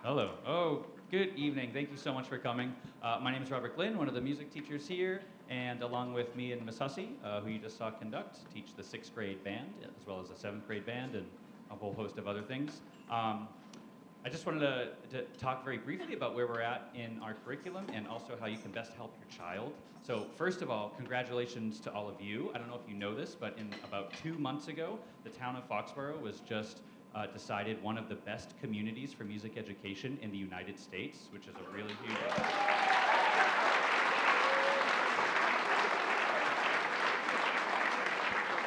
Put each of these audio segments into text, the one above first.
Hello. Oh, good evening. Thank you so much for coming. My name is Robert Glynn, one of the music teachers here, and along with me and Miss Hussey, who you just saw conduct, teach the 6th grade band, as well as the 7th grade band, and a whole host of other things. I just wanted to talk very briefly about where we're at in our curriculum and also how you can best help your child. So first of all, congratulations to all of you. I don't know if you know this, but in about 2 months ago, the town of Foxborough was just decided one of the best communities for music education in the United States, which is a really huge honor.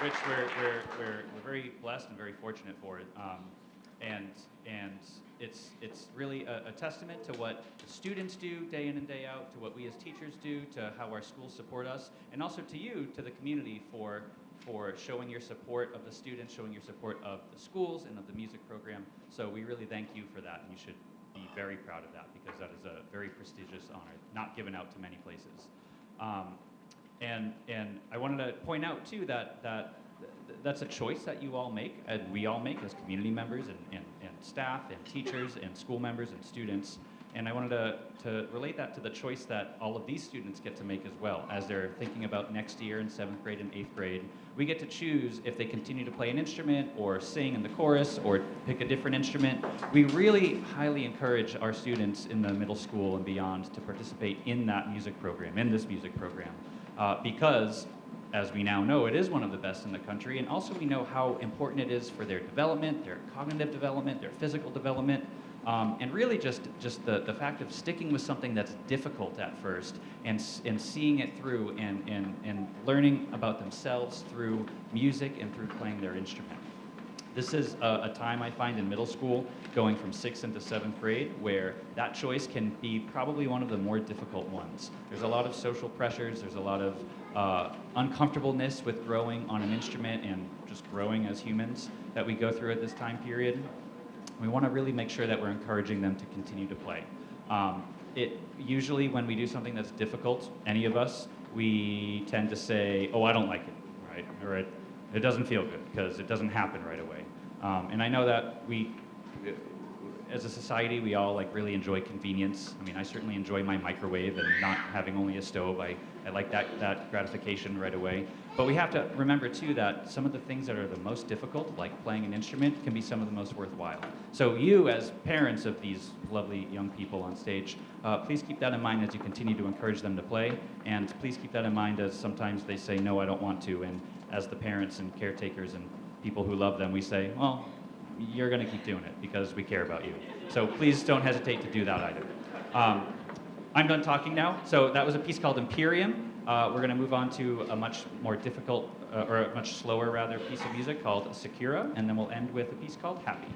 Which we're very blessed and very fortunate for it. And it's really a testament to what the students do day in and day out, to what we as teachers do, to how our schools support us, and also to you, to the community, for showing your support of the students, showing your support of the schools and of the music program. So we really thank you for that, and you should be very proud of that, because that is a very prestigious honor, not given out to many places. And I wanted to point out too that's a choice that you all make, and we all make as community members and staff and teachers and school members and students. And I wanted to relate that to the choice that all of these students get to make as well, as they're thinking about next year in 7th grade and 8th grade. We get to choose if they continue to play an instrument or sing in the chorus or pick a different instrument. We really highly encourage our students in the middle school and beyond to participate in that music program, in this music program, because as we now know, it is one of the best in the country, and also we know how important it is for their development, their cognitive development, their physical development. And really just the fact of sticking with something that's difficult at first and seeing it through and learning about themselves through music and through playing their instrument. This is a time I find in middle school, going from 6th into 7th grade, where that choice can be probably one of the more difficult ones. There's a lot of social pressures, there's a lot of uncomfortableness with growing on an instrument and just growing as humans that we go through at this time period. We want to really make sure that we're encouraging them to continue to play. Usually when we do something that's difficult, any of us, we tend to say, oh, I don't like it, right? Or it doesn't feel good because it doesn't happen right away. And I know that we, as a society, we all really enjoy convenience. I mean, I certainly enjoy my microwave and not having only a stove. I like that gratification right away. But we have to remember too that some of the things that are the most difficult, like playing an instrument, can be some of the most worthwhile. So you, as parents of these lovely young people on stage, please keep that in mind as you continue to encourage them to play. And please keep that in mind as sometimes they say, no, I don't want to. And as the parents and caretakers and people who love them, we say, well, you're going to keep doing it because we care about you. So please don't hesitate to do that either. I'm done talking now. So that was a piece called Imperium. We're going to move on to a much more difficult, or a much slower rather, piece of music called Sakura, and then we'll end with a piece called Happy.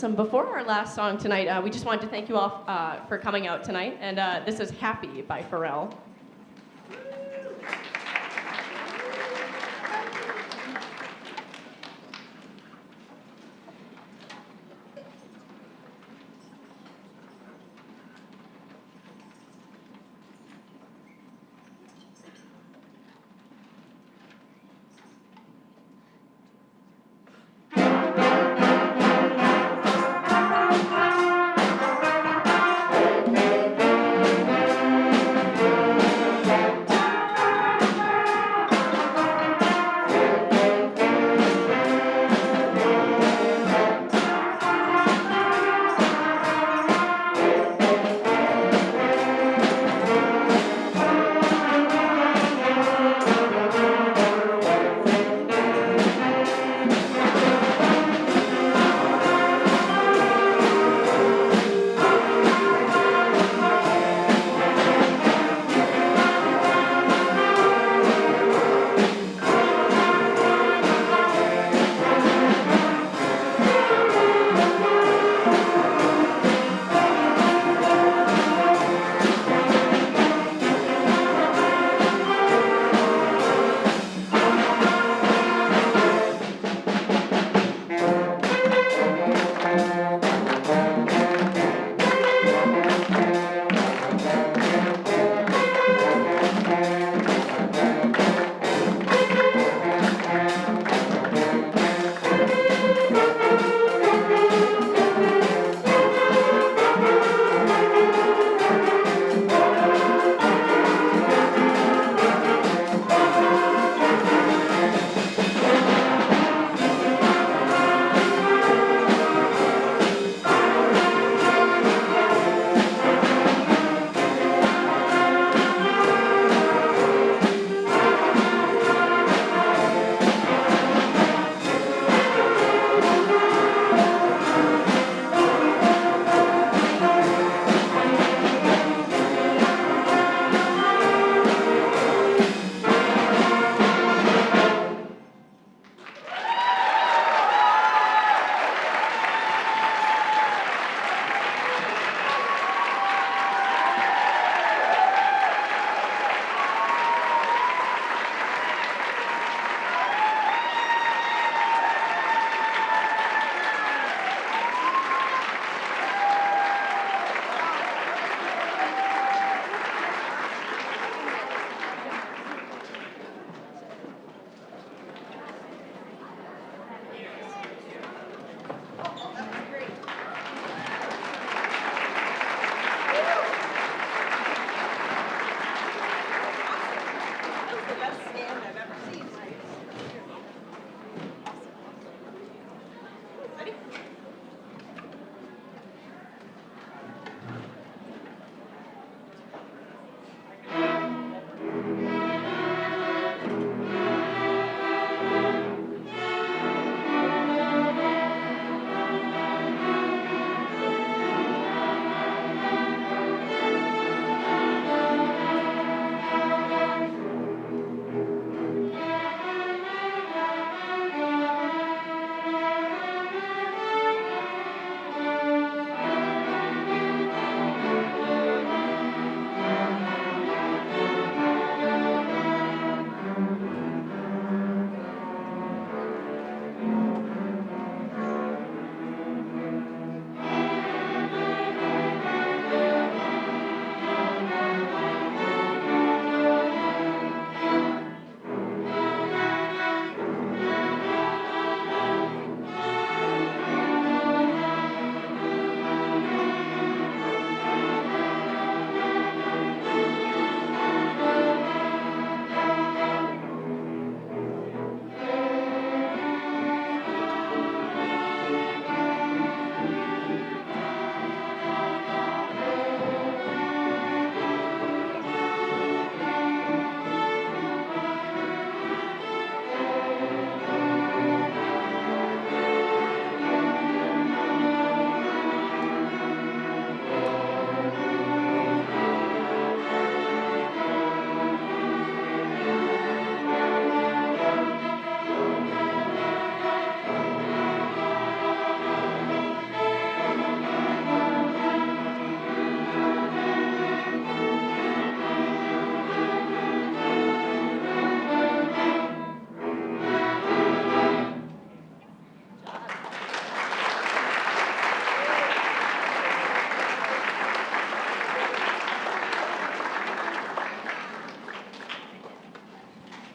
Awesome. Before our last song tonight, we just wanted to thank you all for coming out tonight. And this is Happy by Pharrell.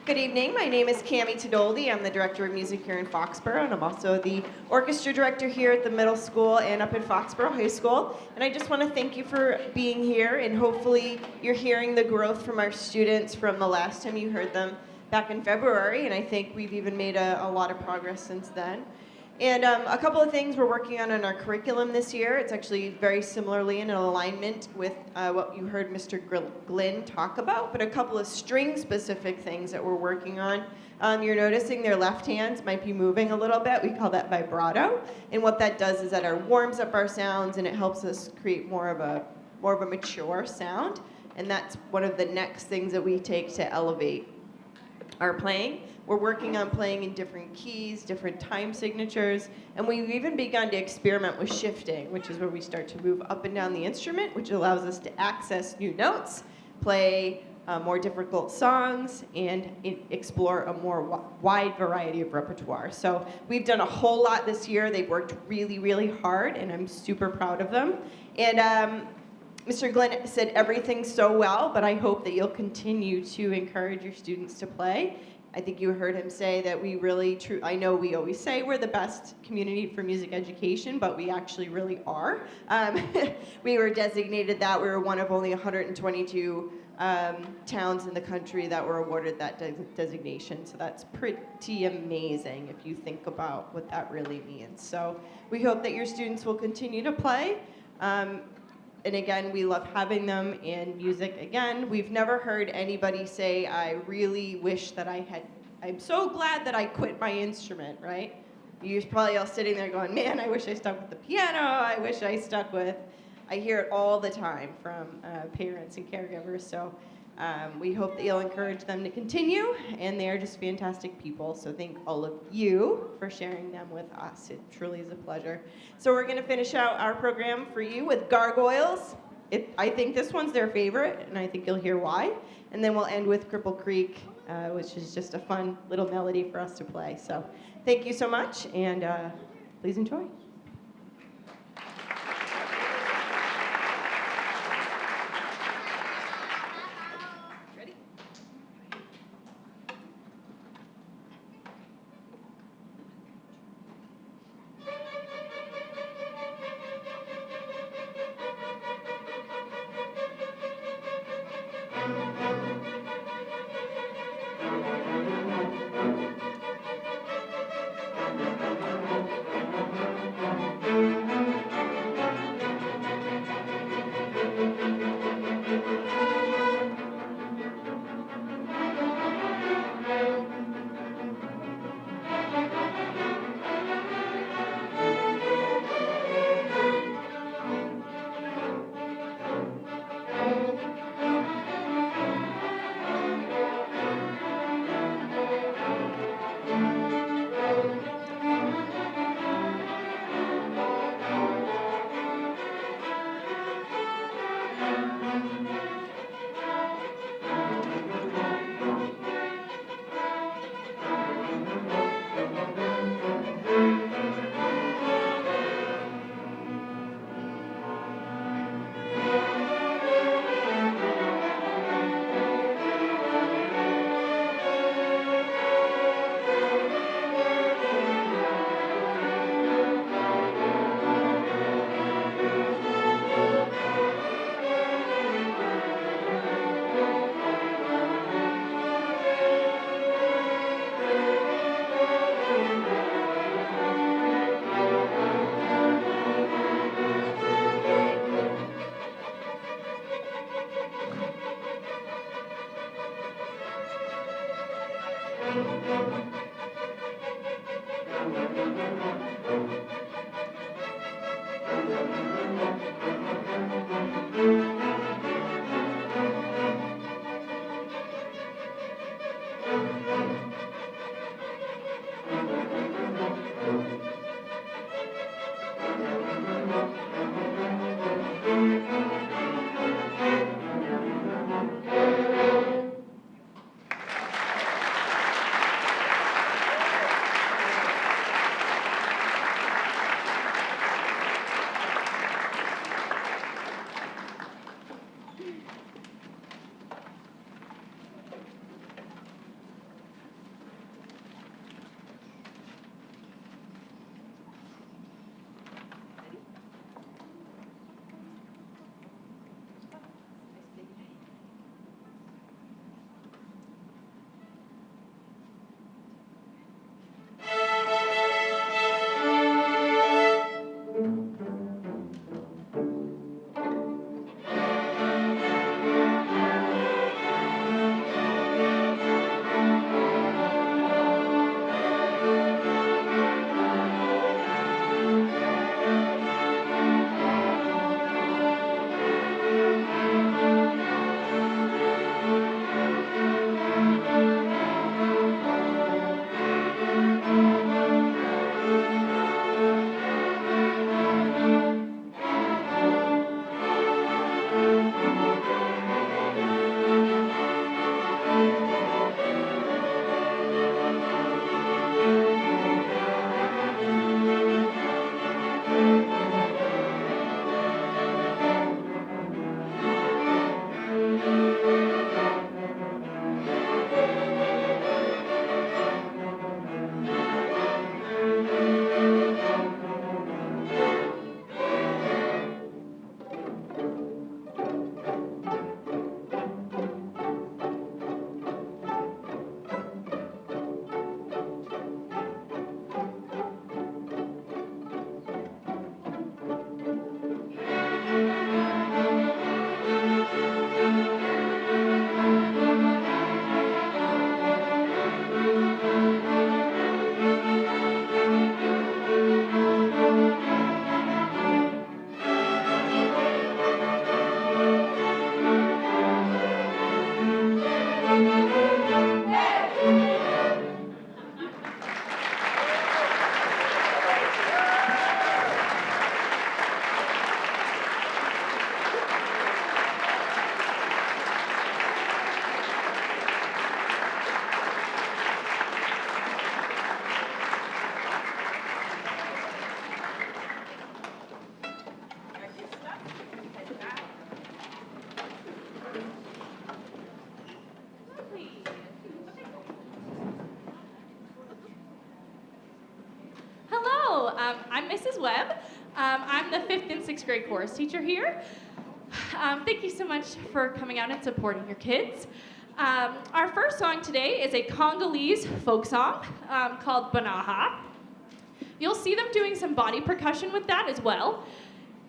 Good evening. My name is Cami Tadoldi. I'm the Director of Music here in Foxborough, and I'm also the Orchestra Director here at the middle school and up at Foxborough High School. And I just want to thank you for being here, and hopefully you're hearing the growth from our students from the last time you heard them back in February, and I think we've even made a lot of progress since then. And a couple of things we're working on in our curriculum this year. It's actually very similarly in alignment with what you heard Mr. Glynn talk about, but a couple of string-specific things that we're working on. You're noticing their left hands might be moving a little bit. We call that vibrato. And what that does is that it warms up our sounds and it helps us create more of a mature sound. And that's one of the next things that we take to elevate our playing. We're working on playing in different keys, different time signatures, and we've even begun to experiment with shifting, which is where we start to move up and down the instrument, which allows us to access new notes, play more difficult songs, and explore a more wide variety of repertoire. So we've done a whole lot this year. They've worked really, really hard, and I'm super proud of them. And Mr. Glenn said everything so well, but I hope that you'll continue to encourage your students to play. I think you heard him say that we really, I know we always say we're the best community for music education, but we actually really are. We were designated that. We were one of only 122 towns in the country that were awarded that designation. So that's pretty amazing if you think about what that really means. So we hope that your students will continue to play. And again, we love having them in music. Again, we've never heard anybody say, I really wish that I'm so glad that I quit my instrument, right? You're probably all sitting there going, man, I wish I stuck with the piano. I wish I stuck with, I hear it all the time from parents and caregivers. So we hope that you'll encourage them to continue, and they're just fantastic people. So thank all of you for sharing them with us. It truly is a pleasure. So we're going to finish out our program for you with Gargoyles. I think this one's their favorite, and I think you'll hear why. And then we'll end with Cripple Creek, which is just a fun little melody for us to play. So thank you so much, and please enjoy. I'm Mrs. Webb. I'm the 5th and 6th grade chorus teacher here. Thank you so much for coming out and supporting your kids. Our first song today is a Congolese folk song called Banaha. You'll see them doing some body percussion with that as well.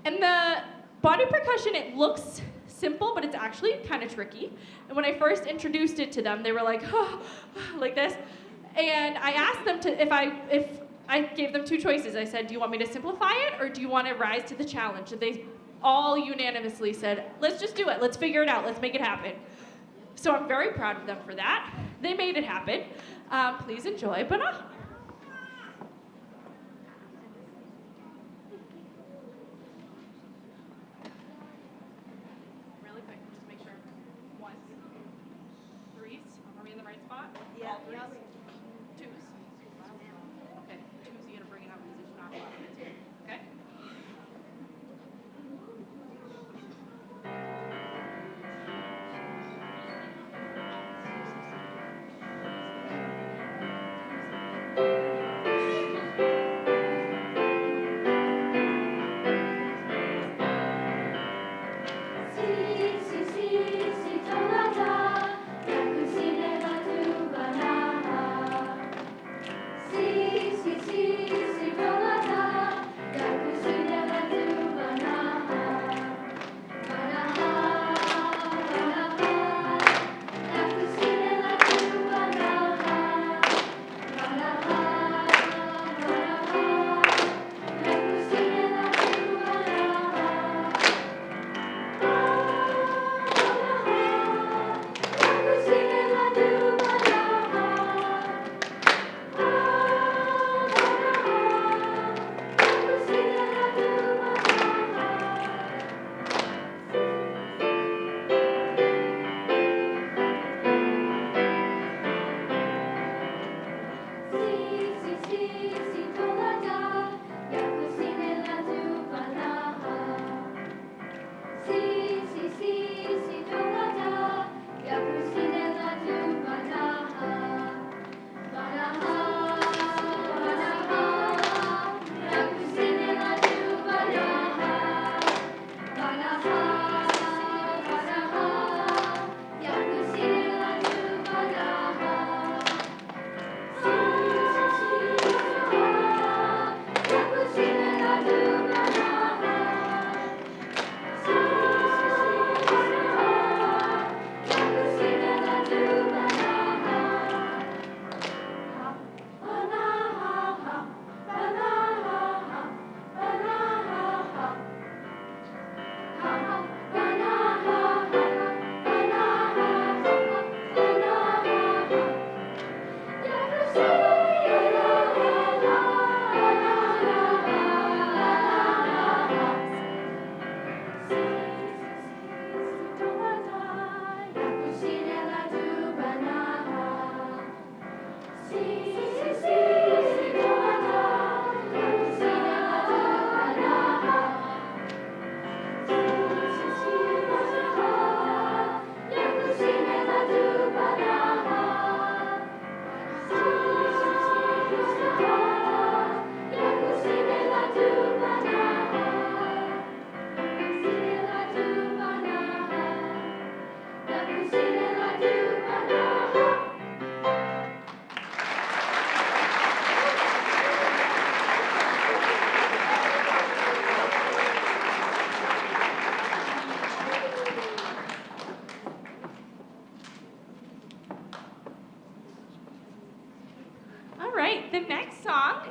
And the body percussion, it looks simple, but it's actually kind of tricky. And when I first introduced it to them, they were like, oh, like this. And I asked them to, if I gave them 2 choices. I said, do you want me to simplify it, or do you want to rise to the challenge? And they all unanimously said, let's just do it. Let's figure it out. Let's make it happen. So I'm very proud of them for that. They made it happen. Please enjoy Banaha. Really quick, just make sure. 1s, 3s. Are we in the right spot? Yeah. All 3s? 2s. Okay, 2s, you gotta bring it out because it's not locked. Okay?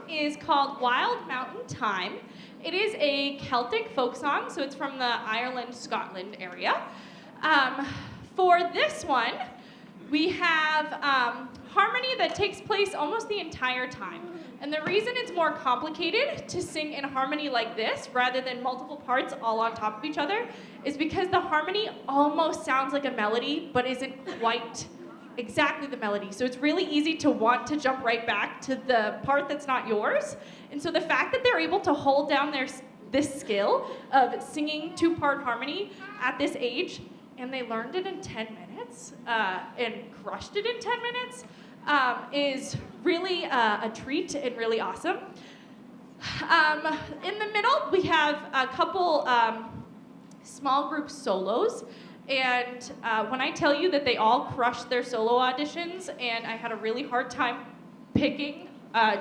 Is called Wild Mountain Time. It is a Celtic folk song, so it's from the Ireland, Scotland area. For this one, we have harmony that takes place almost the entire time. And the reason it's more complicated to sing in harmony like this, rather than multiple parts all on top of each other, is because the harmony almost sounds like a melody, but isn't quite exactly the melody. So it's really easy to want to jump right back to the part that's not yours. And so the fact that they're able to hold down this skill of singing 2-part harmony at this age, and they learned it in 10 minutes and crushed it in 10 minutes, is really a treat and really awesome. In the middle, we have a couple small group solos. And when I tell you that they all crushed their solo auditions, and I had a really hard time picking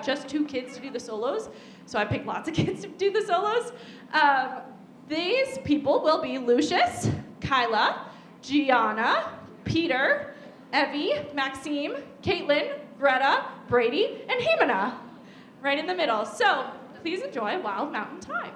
just 2 kids to do the solos, so I picked lots of kids to do the solos. These people will be Lucius, Kyla, Gianna, Peter, Evie, Maxime, Caitlin, Greta, Brady, and Himana, right in the middle. So please enjoy Wild Mountain Time.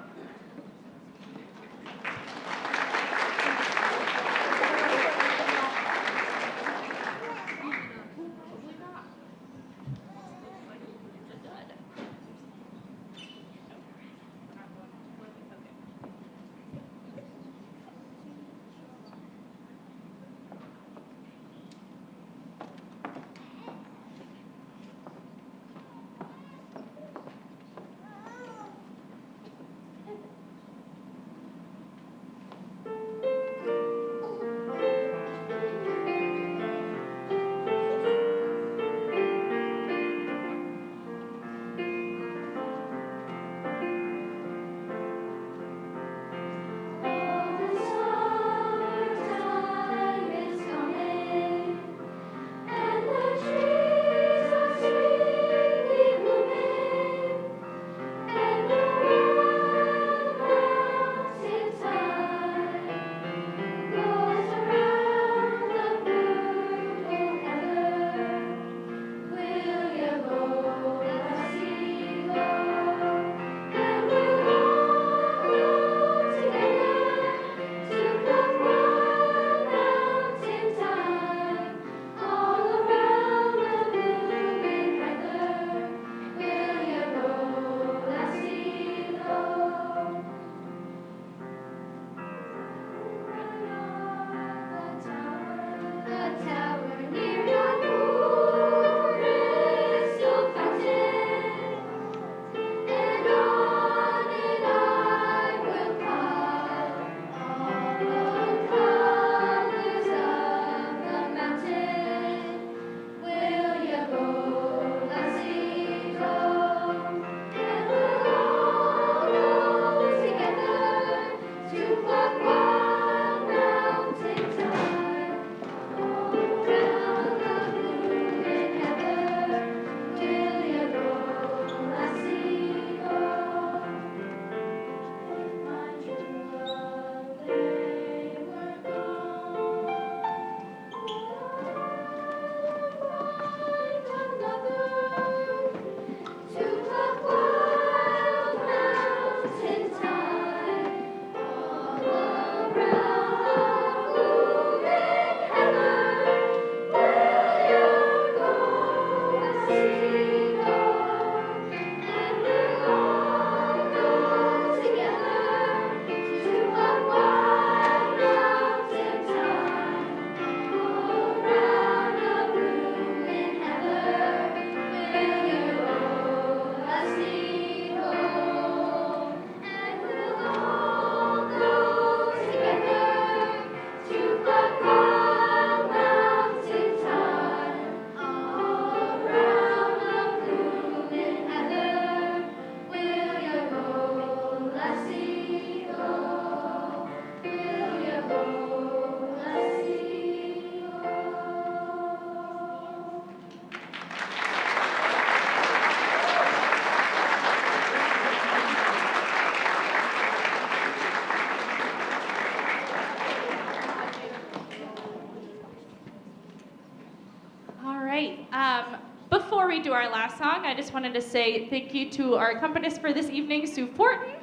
Before we do our last song, I just wanted to say thank you to our accompanist for this evening, Sue Fortin.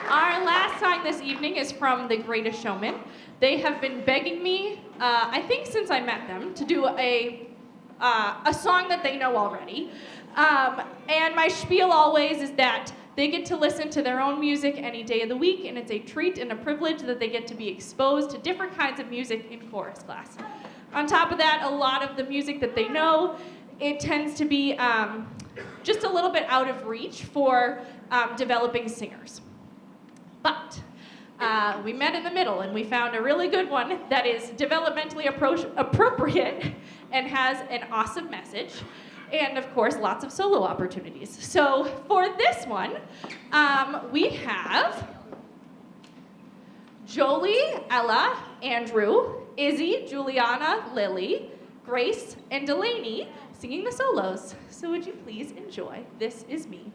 Our last song this evening is from The Greatest Showman. They have been begging me, I think since I met them, to do a song that they know already. And my spiel always is that they get to listen to their own music any day of the week, and it's a treat and a privilege that they get to be exposed to different kinds of music in chorus class. On top of that, a lot of the music that they know, it tends to be just a little bit out of reach for developing singers. But we met in the middle, and we found a really good one that is developmentally appropriate and has an awesome message. And of course, lots of solo opportunities. So for this one, we have Jolie, Ella, Andrew, Izzy, Juliana, Lily, Grace, and Delaney singing the solos. So would you please enjoy This Is Me.